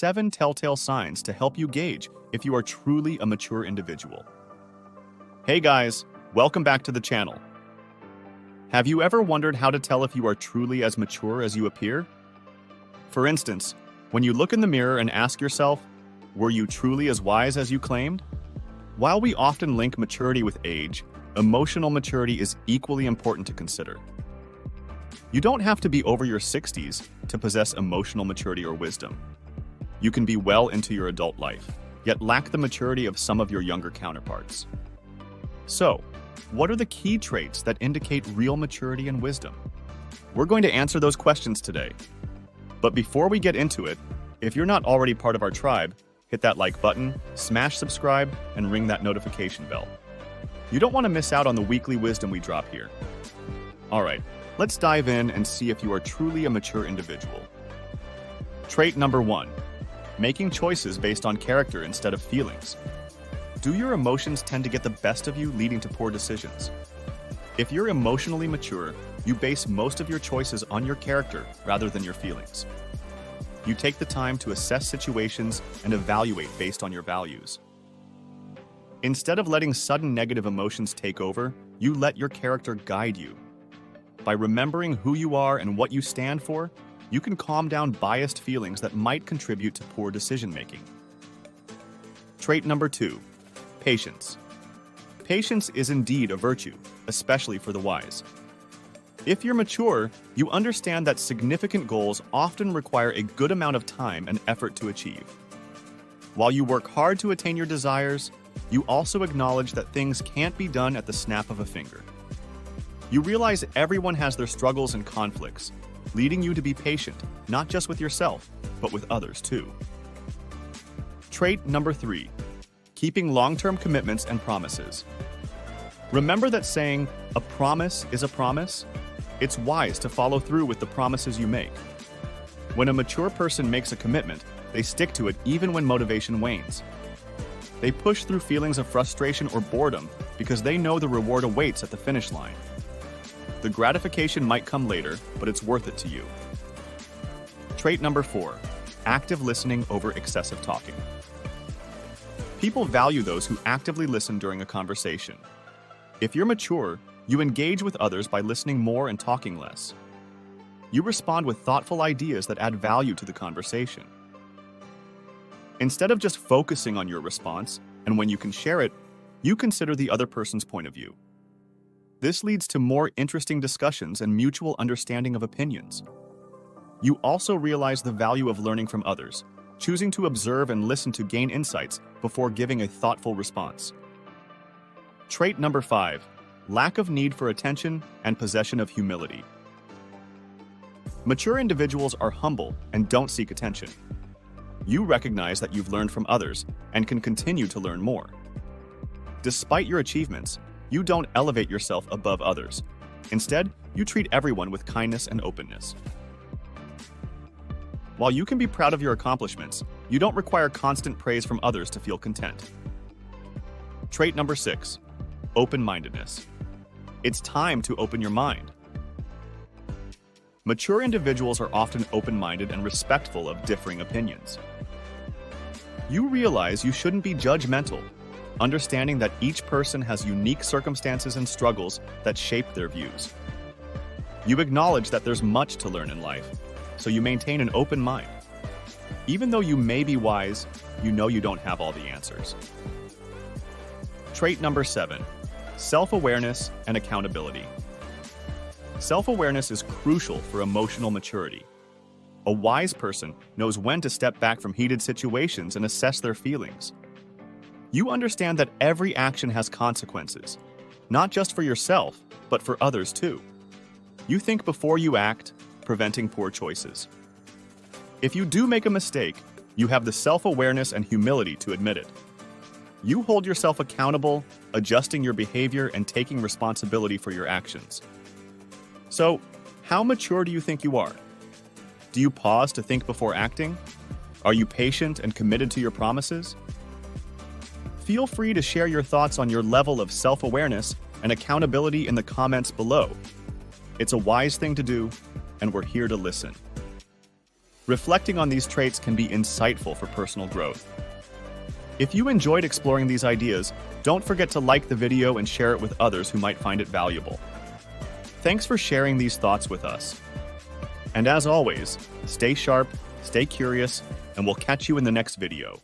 7 telltale signs to help you gauge if you are truly a mature individual. Hey guys, welcome back to the channel. Have you ever wondered how to tell if you are truly as mature as you appear? For instance, when you look in the mirror and ask yourself, were you truly as wise as you claimed? While we often link maturity with age, emotional maturity is equally important to consider. You don't have to be over your 60s to possess emotional maturity or wisdom. You can be well into your adult life, yet lack the maturity of some of your younger counterparts. So, what are the key traits that indicate real maturity and wisdom? We're going to answer those questions today. But before we get into it, if you're not already part of our tribe, hit that like button, smash subscribe, and ring that notification bell. You don't want to miss out on the weekly wisdom we drop here. All right, let's dive in and see if you are truly a mature individual. Trait number 1, making choices based on character instead of feelings. Do your emotions tend to get the best of you, leading to poor decisions? If you're emotionally mature, you base most of your choices on your character rather than your feelings. You take the time to assess situations and evaluate based on your values. Instead of letting sudden negative emotions take over, you let your character guide you. By remembering who you are and what you stand for, you can calm down biased feelings that might contribute to poor decision-making. Trait number 2, patience. Patience is indeed a virtue, especially for the wise. If you're mature, you understand that significant goals often require a good amount of time and effort to achieve. While you work hard to attain your desires, you also acknowledge that things can't be done at the snap of a finger. You realize everyone has their struggles and conflicts, leading you to be patient, not just with yourself, but with others too. Trait number 3, keeping long-term commitments and promises. Remember that saying, "A promise is a promise"? It's wise to follow through with the promises you make. When a mature person makes a commitment, they stick to it even when motivation wanes. They push through feelings of frustration or boredom because they know the reward awaits at the finish line. The gratification might come later, but it's worth it to you. Trait number 4, active listening over excessive talking. People value those who actively listen during a conversation. If you're mature, you engage with others by listening more and talking less. You respond with thoughtful ideas that add value to the conversation. Instead of just focusing on your response, and when you can share it, you consider the other person's point of view. This leads to more interesting discussions and mutual understanding of opinions. You also realize the value of learning from others, choosing to observe and listen to gain insights before giving a thoughtful response. Trait number 5, lack of need for attention and possession of humility. Mature individuals are humble and don't seek attention. You recognize that you've learned from others and can continue to learn more. Despite your achievements, you don't elevate yourself above others. Instead, you treat everyone with kindness and openness. While you can be proud of your accomplishments, you don't require constant praise from others to feel content. Trait number 6, open-mindedness. It's time to open your mind. Mature individuals are often open-minded and respectful of differing opinions. You realize you shouldn't be judgmental, understanding that each person has unique circumstances and struggles that shape their views. You acknowledge that there's much to learn in life, so you maintain an open mind. Even though you may be wise, you know you don't have all the answers. Trait number 7, self-awareness and accountability. Self-awareness is crucial for emotional maturity. A wise person knows when to step back from heated situations and assess their feelings. You understand that every action has consequences, not just for yourself, but for others too. You think before you act, preventing poor choices. If you do make a mistake, you have the self-awareness and humility to admit it. You hold yourself accountable, adjusting your behavior and taking responsibility for your actions. So, how mature do you think you are? Do you pause to think before acting? Are you patient and committed to your promises? Feel free to share your thoughts on your level of self-awareness and accountability in the comments below. It's a wise thing to do, and we're here to listen. Reflecting on these traits can be insightful for personal growth. If you enjoyed exploring these ideas, don't forget to like the video and share it with others who might find it valuable. Thanks for sharing these thoughts with us. And as always, stay sharp, stay curious, and we'll catch you in the next video.